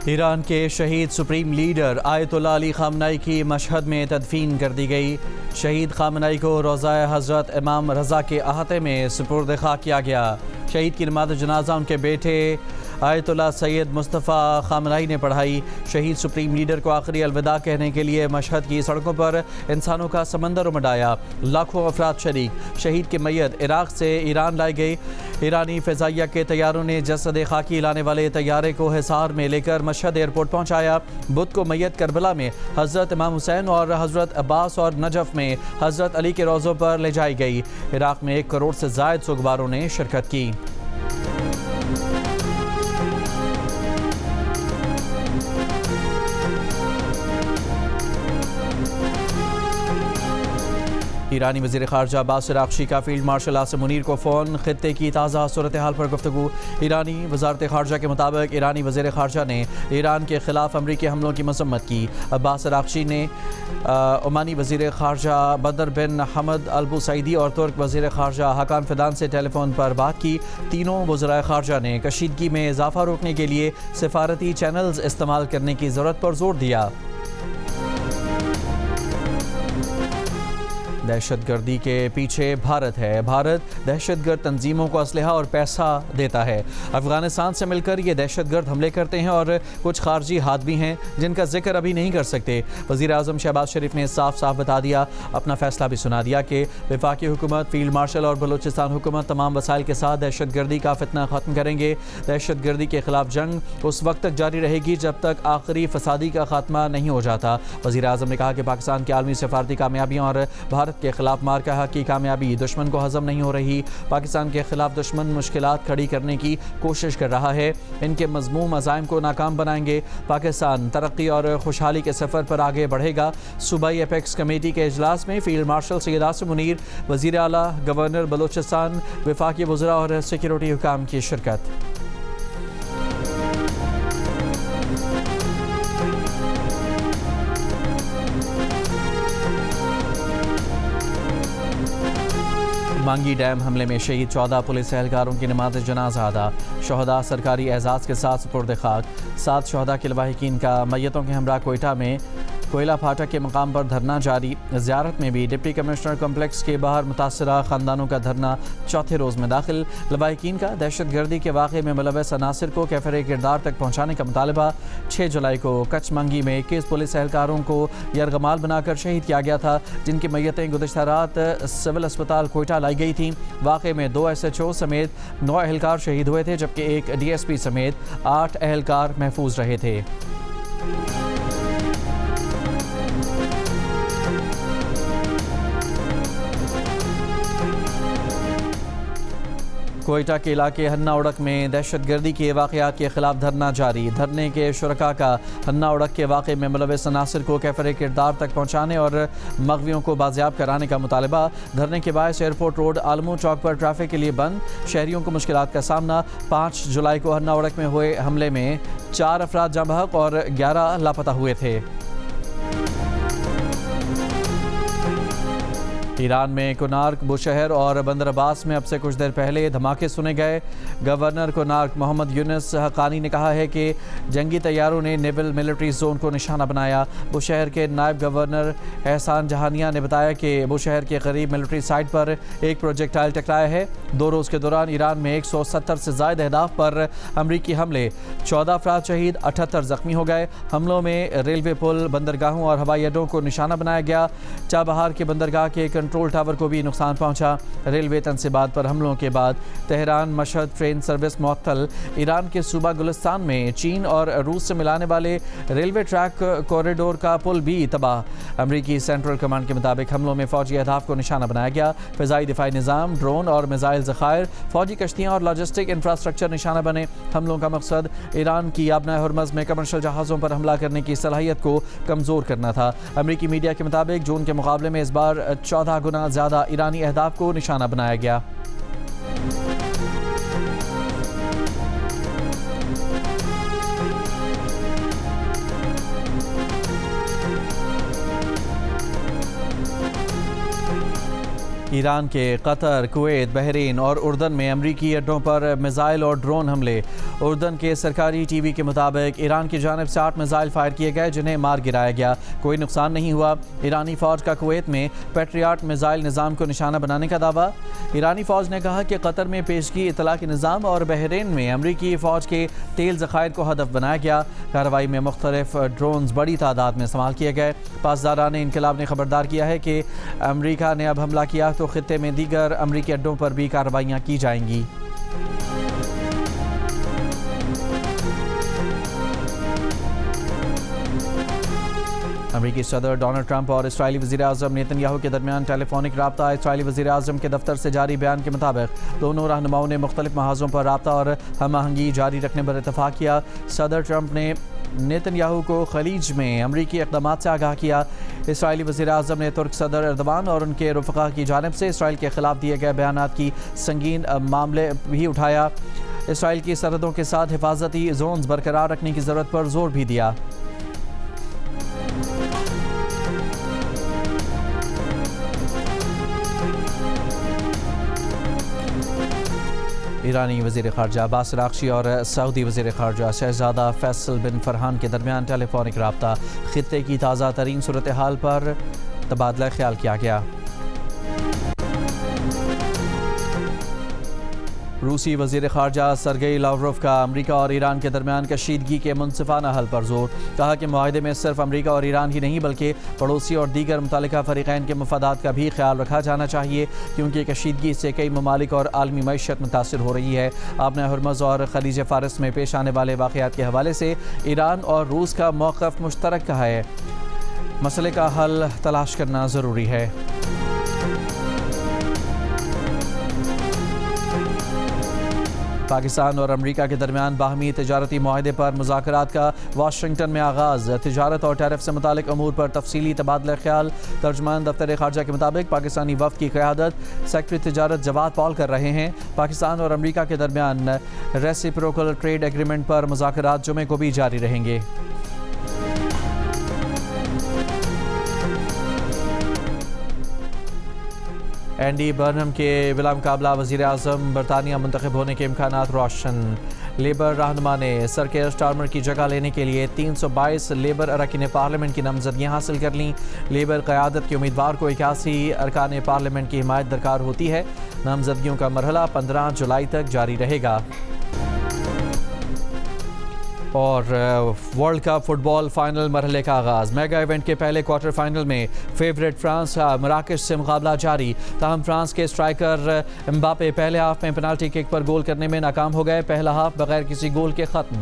ایران کے شہید supreme leader آیت اللہ علی خامنائی کی مشہد میں تدفین کر دی گئی۔ شہید خامنائی کو روضہ حضرت امام رضا کے احاطے میں سپرد خاک کیا گیا۔ شہید کی نماز جنازہ ان کے بیٹے آیت اللہ سید مصطفیٰ خامنائی نے پڑھائی۔ شہید سپریم لیڈر کو آخری الوداع کہنے کے لیے مشہد کی سڑکوں پر انسانوں کا سمندر امڈ آیا۔ لاکھوں افراد شریک۔ شہید کی میت عراق سے ایران لائی گئی۔ ایرانی فضائیہ کے طیاروں نے جسد خاکی لانے والے طیارے کو حصار میں لے کر مشہد ایئرپورٹ پہنچایا۔ بدھ کو میت کربلا میں حضرت امام حسین اور حضرت عباس اور نجف میں حضرت علی کے روضوں پر لے جائی گئی۔ عراق میں 1 کروڑ سے زائد سوگواروں نے شرکت کی۔ ایرانی وزیر خارجہ عباس عراقچی کا فیلڈ مارشل عاصم منیر کو فون، خطے کی تازہ صورتحال پر گفتگو۔ ایرانی وزارت خارجہ کے مطابق ایرانی وزیر خارجہ نے ایران کے خلاف امریکی حملوں کی مذمت کی۔ عباس عراقچی نے عمانی وزیر خارجہ بدر بن حمد البوسعیدی اور ترک وزیر خارجہ حکان فیدان سے ٹیلی فون پر بات کی۔ تینوں وزرائے خارجہ نے کشیدگی میں اضافہ روکنے کے لیے سفارتی چینلز استعمال کرنے کی ضرورت پر زور دیا۔ دہشت گردی کے پیچھے بھارت ہے۔ بھارت دہشت گرد تنظیموں کو اسلحہ اور پیسہ دیتا ہے۔ افغانستان سے مل کر یہ دہشت گرد حملے کرتے ہیں اور کچھ خارجی ہاتھ بھی ہیں جن کا ذکر ابھی نہیں کر سکتے۔ وزیر اعظم شہباز شریف نے صاف صاف بتا دیا، اپنا فیصلہ بھی سنا دیا کہ وفاقی حکومت، فیلڈ مارشل اور بلوچستان حکومت تمام وسائل کے ساتھ دہشت گردی کا فتنہ ختم کریں گے۔ دہشت گردی کے خلاف جنگ اس وقت تک جاری رہے گی جب تک آخری فسادی کا خاتمہ نہیں ہو جاتا۔ وزیر اعظم نے کہا کہ پاکستان کی عالمی سفارتی کامیابیاں اور بھارت کے خلاف مارکہ کی کامیابی دشمن کو ہضم نہیں ہو رہی۔ پاکستان کے خلاف دشمن مشکلات کھڑی کرنے کی کوشش کر رہا ہے، ان کے مذموم عزائم کو ناکام بنائیں گے۔ پاکستان ترقی اور خوشحالی کے سفر پر آگے بڑھے گا۔ صوبائی ایپیکس کمیٹی کے اجلاس میں فیلڈ مارشل سید عاصم منیر، وزیر اعلیٰ، گورنر بلوچستان، وفاقی وزراء اور سیکیورٹی حکام کی شرکت۔ مانگی ڈیم حملے میں شہید 14 پولیس اہلکاروں کی نماز جنازہ ادا۔ شہداء سرکاری اعزاز کے ساتھ سپرد خاک۔ 7 شہداء کے لواحقین کا میتوں کے ہمراہ کوئٹہ میں کوئلہ پھاٹک کے مقام پر دھرنا جاری۔ زیارت میں بھی ڈپٹی کمشنر کمپلیکس کے باہر متاثرہ خاندانوں کا دھرنا چوتھے روز میں داخل۔ لواحقین کا دہشت گردی کے واقعے میں ملوث عناصر کو کیفر کردار تک پہنچانے کا مطالبہ۔ 6 جولائی کو کچھ منگی میں 21 پولیس اہلکاروں کو یرغمال بنا کر شہید کیا گیا تھا، جن کی میتیں گزشتہ رات سول اسپتال کوئٹہ لائی گئی تھیں۔ واقعے میں 2 SHO سمیت 9 اہلکار شہید ہوئے تھے، جبکہ ایک DSP سمیت 8 اہلکار محفوظ رہے تھے۔ کوئٹہ کے علاقے ہنا اڑک میں دہشت گردی کے واقعات کے خلاف دھرنا جاری۔ دھرنے کے شرکاء کا ہنا اڑک کے واقعے میں ملوث عناصر کو کیفر کردار تک پہنچانے اور مغویوں کو بازیاب کرانے کا مطالبہ۔ دھرنے کے باعث ایئرپورٹ روڈ آلمو چوک پر ٹریفک کے لیے بند۔ شہریوں کو مشکلات کا سامنا۔ 5 جولائی کو ہنا اڑک میں ہوئے حملے میں 4 افراد جاں بحق اور 11 لاپتہ ہوئے تھے۔ ایران میں کونارک، بوشہر اور بندر عباس میں اب سے کچھ دیر پہلے دھماکے سنے گئے۔ گورنر کونارک محمد یونس حقانی نے کہا ہے کہ جنگی طیاروں نے نیول ملٹری زون کو نشانہ بنایا۔ بوشہر کے نائب گورنر احسان جہانیہ نے بتایا کہ بوشہر کے قریب ملٹری سائٹ پر ایک پروجیکٹائل ٹکرایا ہے۔ 2 روز کے دوران ایران میں 170 سے زائد اہداف پر امریکی حملے، 14 افراد شہید، 78 زخمی ہو گئے۔ حملوں میں ریلوے پل، بندرگاہوں اور ہوائی اڈوں کو نشانہ بنایا گیا۔ چابہار کے بندرگاہ کے کنٹرول ٹاور کو بھی نقصان پہنچا۔ ریلوے تنصیبات پر حملوں کے بعد تہران مشہد ٹرین سروس معطل۔ ایران کے صوبہ گلستان میں چین اور روس سے ملانے والے ریلوے ٹریک کوریڈور کا پل بھی تباہ۔ امریکی سینٹرل کمانڈ کے مطابق حملوں میں فوجی اہداف کو نشانہ بنایا گیا۔ فضائی دفاعی نظام، ڈرون اور میزائل ذخائر، فوجی کشتیاں اور لاجسٹک انفراسٹرکچر نشانہ بنے۔ حملوں کا مقصد ایران کی آبنائے ہرمز میں کمرشل جہازوں پر حملہ کرنے کی صلاحیت کو کمزور کرنا تھا۔ امریکی میڈیا کے مطابق جون کے مقابلے میں اس بار 14 گنا زیادہ ایرانی اہداف کو نشانہ بنایا گیا۔ ایران کے قطر، کویت، بحرین اور اردن میں امریکی اڈوں پر میزائل اور ڈرون حملے۔ اردن کے سرکاری ٹی وی کے مطابق ایران کی جانب سے 8 میزائل فائر کیے گئے جنہیں مار گرایا گیا، کوئی نقصان نہیں ہوا۔ ایرانی فوج کا کویت میں پیٹریاٹ میزائل نظام کو نشانہ بنانے کا دعویٰ۔ ایرانی فوج نے کہا کہ قطر میں پیشگی اطلاعی نظام اور بحرین میں امریکی فوج کے تیل ذخائر کو ہدف بنایا گیا۔ کارروائی میں مختلف ڈرونز بڑی تعداد میں استعمال کیے گئے۔ پاسداران انقلاب نے خبردار کیا ہے کہ امریکہ نے اب حملہ کیا تو خطے میں دیگر امریکی اڈوں پر بھی کارروائیاں کی جائیں گی۔ امریکی صدر ڈونلڈ ٹرمپ اور اسرائیلی وزیراعظم نیتن یاہو کے درمیان ٹیلی فونک رابطہ۔ اسرائیلی وزیراعظم کے دفتر سے جاری بیان کے مطابق دونوں رہنماؤں نے مختلف محاذوں پر رابطہ اور ہم آہنگی جاری رکھنے پر اتفاق کیا۔ صدر ٹرمپ نے نیتن یاہو کو خلیج میں امریکی اقدامات سے آگاہ کیا۔ اسرائیلی وزیراعظم نے ترک صدر اردوان اور ان کے رفقا کی جانب سے اسرائیل کے خلاف دیے گئے بیانات کی سنگین معاملے بھی اٹھایا۔ اسرائیل کی سرحدوں کے ساتھ حفاظتی زونز برقرار رکھنے کی ضرورت پر زور بھی دیا۔ ایرانی وزیر خارجہ عباس اراغچی اور سعودی وزیر خارجہ شہزادہ فیصل بن فرحان کے درمیان ٹیلی فونک رابطہ۔ خطے کی تازہ ترین صورتحال پر تبادلہ خیال کیا گیا۔ روسی وزیر خارجہ سرگئی لاوروف کا امریکہ اور ایران کے درمیان کشیدگی کے منصفانہ حل پر زور۔ کہا کہ معاہدے میں صرف امریکہ اور ایران ہی نہیں بلکہ پڑوسی اور دیگر متعلقہ فریقین کے مفادات کا بھی خیال رکھا جانا چاہیے، کیونکہ کشیدگی سے کئی ممالک اور عالمی معیشت متاثر ہو رہی ہے۔ آپ نے ہرمز اور خلیج فارس میں پیش آنے والے واقعات کے حوالے سے ایران اور روس کا موقف مشترک کہا ہے۔ مسئلے کا حل تلاش کرنا ضروری ہے۔ پاکستان اور امریکہ کے درمیان باہمی تجارتی معاہدے پر مذاکرات کا واشنگٹن میں آغاز۔ تجارت اور ٹیرف سے متعلق امور پر تفصیلی تبادلہ خیال۔ ترجمان دفتر خارجہ کے مطابق پاکستانی وفد کی قیادت سیکرٹری تجارت جواد پال کر رہے ہیں۔ پاکستان اور امریکہ کے درمیان ریسیپروکل ٹریڈ ایگریمنٹ پر مذاکرات جمعے کو بھی جاری رہیں گے۔ اینڈی برنہم کے بلا مقابلہ وزیر اعظم برطانیہ منتخب ہونے کے امکانات روشن۔ لیبر رہنما نے سر کیئر سٹارمر کی جگہ لینے کے لیے 322 لیبر اراکین پارلیمنٹ کی نامزدگیاں حاصل کر لیں۔ لیبر قیادت کے امیدوار کو 81 ارکان پارلیمنٹ کی حمایت درکار ہوتی ہے۔ نامزدگیوں کا مرحلہ 15 جولائی تک جاری رہے گا۔ اور ورلڈ کپ فٹ بال فائنل مرحلے کا آغاز۔ میگا ایونٹ کے پہلے کوارٹر فائنل میں فیورٹ فرانس کا مراکش سے مقابلہ جاری۔ تاہم فرانس کے اسٹرائکر امباپے پہلے ہاف میں پینالٹی کک پر گول کرنے میں ناکام ہو گئے۔ پہلا ہاف بغیر کسی گول کے ختم۔